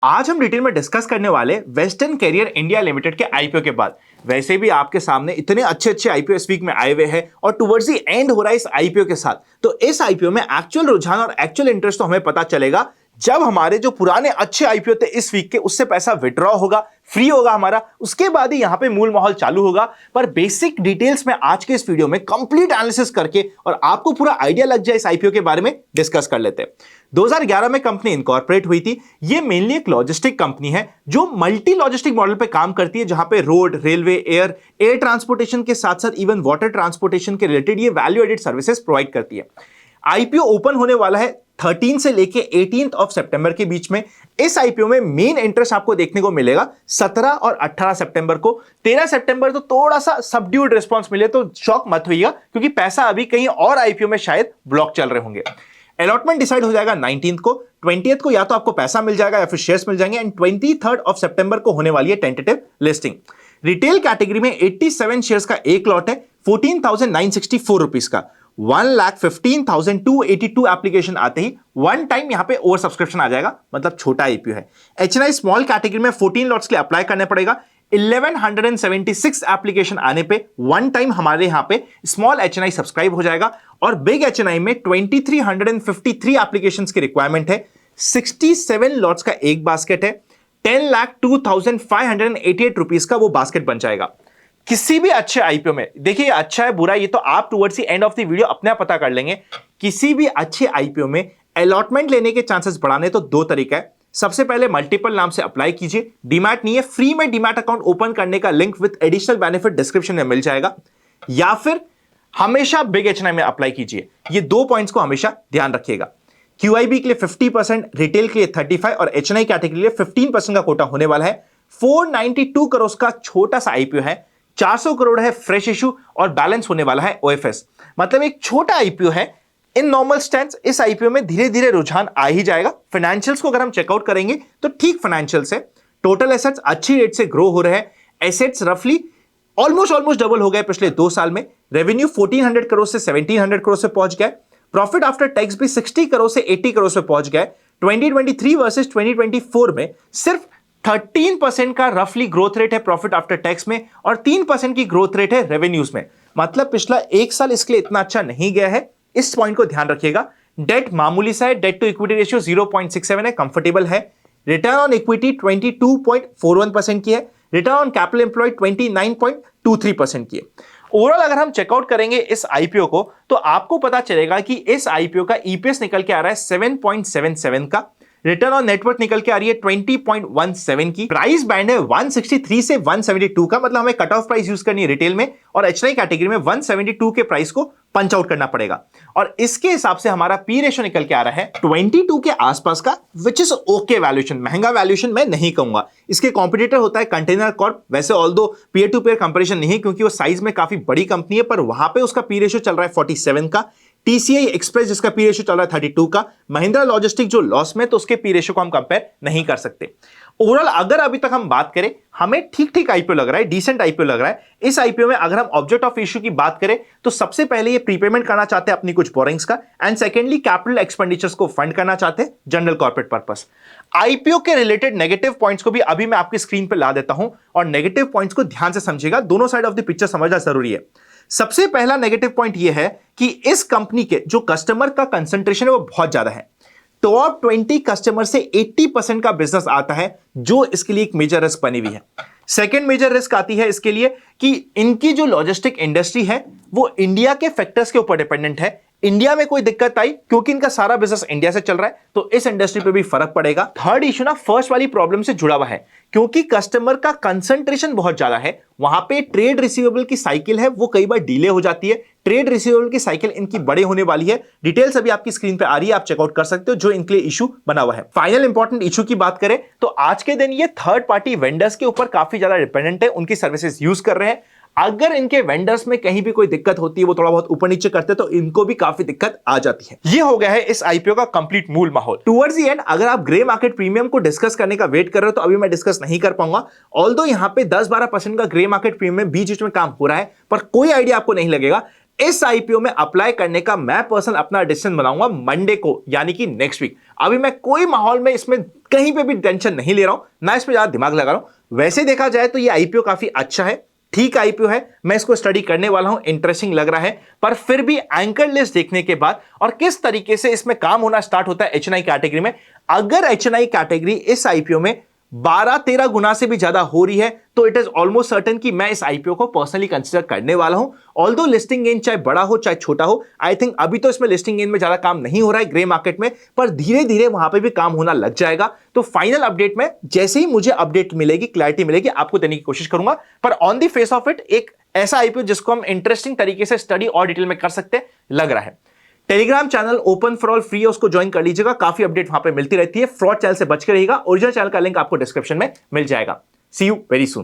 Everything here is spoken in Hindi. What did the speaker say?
आज हम डिटेल में डिस्कस करने वाले वेस्टर्न कैरियर इंडिया लिमिटेड के आईपीओ के बाद। वैसे भी आपके सामने इतने अच्छे अच्छे आईपीओ इस वीक में आए हुए हैं और टुवर्ड्स द एंड हो रहा है इस आईपीओ के साथ, तो इस आईपीओ में एक्चुअल रुझान और एक्चुअल इंटरेस्ट तो हमें पता चलेगा जब हमारे जो पुराने अच्छे आईपीओ थे इस वीक के, उससे पैसा विड्रॉ होगा, फ्री होगा हमारा, उसके बाद ही यहां पे मूल माहौल चालू होगा। पर बेसिक डिटेल्स में आज के इस वीडियो में कंप्लीट एनालिसिस करके और आपको पूरा आइडिया लग जाए इस आईपीओ के बारे में डिस्कस कर लेते हैं। 2011 में कंपनी इनकॉर्पोरेट हुई थी। ये मेनली एक लॉजिस्टिक कंपनी है जो मल्टी लॉजिस्टिक मॉडल पे काम करती है, जहां पे रोड, रेलवे, एयर ट्रांसपोर्टेशन के साथ साथ इवन वाटर ट्रांसपोर्टेशन के रिलेटेड ये वैल्यू एडेड सर्विसेज प्रोवाइड करती है। आईपीओ ओपन होने वाला है 13 से लेके 18 ऑफ सितंबर के बीच में। इस आईपीओ में मेन इंटरेस्ट आपको देखने को मिलेगा 17 और 18 सितंबर को। 13 सितंबर तो थोड़ा सा सबड्यूड रिस्पांस मिले तो शॉक मत होइएगा, क्योंकि पैसा अभी कहीं और आईपीओ में शायद ब्लॉक चल रहे होंगे। अलॉटमेंट डिसाइड हो जाएगा 19 को। 20 को या तो आपको पैसा मिल जाएगा या फिर शेयर्स मिल जाएंगे, एंड 23 ऑफ सितंबर को होने वाली है टेंटेटिव लिस्टिंग। रिटेल कैटेगरी में 87 शेयर्स का एक लॉट है 14,964 रुपीज का। 1,15,282 एप्लीकेशन आते ही वन टाइम यहां पे ओवर सब्सक्रिप्शन आ जाएगा, मतलब छोटा आईपीओ है। एचएनआई स्मॉल कैटेगरी में 14 लॉट्स के लिए अप्लाई करने पड़ेगा। 1176 एप्लीकेशन आने पे वन टाइम हमारे यहां पे स्मॉल एचएनआई सब्सक्राइब हो जाएगा, और बिग एचएनआई में 2353 एप्लीकेशंस की रिक्वायरमेंट है। 67 लॉट्स का एक बास्केट है। 10,02,588 रुपीज का वो बास्केट बन जाएगा। किसी भी अच्छे आईपीओ में, देखिए अच्छा है बुरा ये तो आप towards the end of the video अपने आप पता कर लेंगे। किसी भी अच्छे आईपीओ में अलॉटमेंट लेने के चांसेस बढ़ाने तो दो तरीका है। सबसे पहले मल्टीपल नाम से अप्लाई कीजिए। डीमैट नहीं है, फ्री में डीमैट अकाउंट ओपन करने का link with additional benefit description में मिल जाएगा, या फिर हमेशा बिग एचएनआई में अप्लाई कीजिए। ये दो पॉइंट्स को हमेशा ध्यान रखिएगा। क्यूआईबी के लिए 50%, रिटेल के लिए 35% और एचएनआई कैटेगरी के लिए 15% का कोटा होने वाला है। 492 करोड़ का छोटा सा आईपीओ है। 400 करोड़ है फ्रेश इशू और बैलेंस होने वाला है ओएफएस, मतलब एक छोटा आईपीओ है। इन नॉर्मल स्टैंड्स इस आईपीओ में धीरे धीरे रुझान आ ही जाएगा। फाइनेंशियल्स को अगर हम चेकआउट करेंगे तो ठीक फाइनेंशियल्स है। टोटल एसेट्स अच्छी रेट से ग्रो हो रहे हैं। एसेट्स रफली ऑलमोस्ट डबल हो गए पिछले 2 साल में। रेवेन्यू 1400 करोड़ से 1700 करोड़ से पहुंच गए। प्रॉफिट आफ्टर टैक्स भी 60 करोड़ से 80 करोड़ से पहुंच गए। 2023 वर्सेस 2024 में सिर्फ 13% का रफली ग्रोथ रेट है प्रॉफिट आफ्टर टैक्स में, और 3% की ग्रोथ रेट है रेवेन्यूज में। मतलब पिछला एक साल इसके लिए इतना अच्छा नहीं गया है। इस पॉइंट को ध्यान रखिएगा। डेट मामूली सा है, डेट टू इक्विटी रेशियो 0.67 है, कंफर्टेबल है। रिटर्न ऑन इक्विटी 22.41% की है। रिटर्न ऑन कैपिटल एम्प्लॉयड 29.23% की है। ओवरऑल अगर हम चेकआउट करेंगे इस आईपीओ को तो आपको पता चलेगा कि इस आईपीओ का ईपीएस निकल के आ रहा है 7.77 का। रिटर्न ऑन नेटवर्थ निकल के आ रही है 20.17 की। प्राइस बैंड है 163 से 172 का, मतलब हमें कट ऑफ प्राइस यूज करनी है रिटेल में, और एचएनआई कैटेगरी में 172 के प्राइस को पंच आउट करना पड़ेगा। और इसके हिसाब से हमारा पी रेशियो निकल के आ रहा है 22 के आसपास का, विच इज ओके वैल्यूएशन। महंगा वैल्यूएशन मैं नहीं कहूंगा। इसके कॉम्पिटिटर होता है कंटेनर कॉर्प। वैसे although peer to peer comparison नहीं है, क्योंकि वो साइज में काफी बड़ी कंपनी है, पर वहां पे उसका पी रेशियो चल रहा है 47 का। टीसीआई एक्सप्रेस जिसका पी रेशियो चल रहा है 32 का। महिंद्रा लॉजिस्टिक जो लॉस में, तो उसके पी रेशियो को हम कंपेयर नहीं कर सकते। ओवरऑल अगर अभी तक हम बात करें, हमें ठीक ठीक आईपीओ लग रहा है, डिसेंट आईपीओ लग रहा है। इस आईपीओ में अगर हम ऑब्जेक्ट ऑफ इश्यू की बात करें तो सबसे पहले ये प्रीपेमेंट करना चाहते हैं अपनी कुछ बोरिंग्स का, एंड सेकेंडली कैपिटल एक्सपेंडिचर्स को फंड करना चाहते हैं जनरल कॉर्पोरेट पर्पस। आईपीओ के रिलेटेड नेगेटिव पॉइंट्स को भी अभी मैं आपकी स्क्रीन पर ला देता हूं, और नेगेटिव पॉइंट्स को ध्यान से समझिएगा। दोनों साइड ऑफ द पिक्चर समझना जरूरी है। सबसे पहला नेगेटिव पॉइंट यह है कि इस कंपनी के जो कस्टमर का कंसंट्रेशन है वो बहुत ज्यादा है। टॉप 20 कस्टमर से 80% का बिजनेस आता है, जो इसके लिए एक मेजर रिस्क बनी हुई है। सेकेंड मेजर रिस्क आती है इसके लिए कि इनकी जो लॉजिस्टिक इंडस्ट्री है वो इंडिया के फैक्टर्स के ऊपर डिपेंडेंट है। इंडिया में कोई दिक्कत आई, क्योंकि इनका सारा बिजनेस इंडिया से चल रहा है, तो इस इंडस्ट्री पे भी फर्क पड़ेगा। थर्ड इशू ना फर्स्ट वाली प्रॉब्लम से जुड़ा हुआ है, क्योंकि कस्टमर का कंसंट्रेशन बहुत ज्यादा है। वहां पे ट्रेड रिसीवेबल की साइकिल है वो कई बार डिले हो जाती है। ट्रेड रिसीवेबल की साइकिल इनकी बड़े होने वाली है। डिटेल्स अभी आपकी स्क्रीन पे आ रही है, आप चेकआउट कर सकते हो, जो इनके लिए इशू बना हुआ है। फाइनल इंपॉर्टेंट इशू की बात करें तो आज के दिन ये थर्ड पार्टी वेंडर्स के ऊपर काफी ज्यादा डिपेंडेंट है, उनकी सर्विसेज यूज कर रहे हैं। अगर इनके वेंडर्स में कहीं भी कोई दिक्कत होती है, वो थोड़ा बहुत ऊपर नीचे करते हैं, तो इनको भी काफी दिक्कत आ जाती है। ये हो गया है इस आईपीओ का कंप्लीट मूल माहौल। टुवर्ड्स द एंड अगर आप ग्रे मार्केट प्रीमियम को डिस्कस करने का वेट कर रहे हो तो अभी मैं डिस्कस नहीं कर पाऊंगा। ऑल्दो यहां पे 10-12% का ग्रे मार्केट प्रीमियम बीच बीच में काम हो रहा है, पर कोई आइडिया आपको नहीं लगेगा। इस आईपीओ में अप्लाई करने का मैं पर्सनल अपना डिसीजन बनाऊंगा मंडे को, यानी कि नेक्स्ट वीक। अभी मैं कोई माहौल में इसमें कहीं पे भी टेंशन नहीं ले रहा हूं, ना इसमें ज्यादा दिमाग लगा रहा हूं। वैसे देखा जाए तो ये आईपीओ काफी अच्छा है, ठीक आईपीओ है, मैं इसको स्टडी करने वाला हूं, इंटरेस्टिंग लग रहा है। पर फिर भी एंकर लिस्ट देखने के बाद और किस तरीके से इसमें काम होना स्टार्ट होता है एचएनआई कैटेगरी में, अगर एचएनआई कैटेगरी इस आईपीओ में 12-13 गुना से भी ज्यादा हो रही है तो इट इज ऑलमोस्ट सर्टेन कि मैं इस आईपीओ को पर्सनली कंसीडर करने वाला हूं। ऑल्दो लिस्टिंग गेन चाहे बड़ा हो चाहे छोटा हो, आई थिंक अभी तो इसमें लिस्टिंग गेन में ज्यादा काम नहीं हो रहा है ग्रे मार्केट में, पर धीरे धीरे वहां पे भी काम होना लग जाएगा। तो फाइनल अपडेट में जैसे ही मुझे अपडेट मिलेगी, क्लैरिटी मिलेगी, आपको देने की कोशिश करूंगा। पर on the face of it एक ऐसा आईपीओ जिसको हम इंटरेस्टिंग तरीके से स्टडी और डिटेल में कर सकते हैं लग रहा है। Telegram channel open for all free है, उसको ज्वाइन कर लीजिएगा, काफी अपडेट वहां पे मिलती रहती है। फ्रॉड चैनल से बच के रहिएगा, ओरिजिनल चैनल का लिंक आपको डिस्क्रिप्शन में मिल जाएगा। सी यू वेरी सून।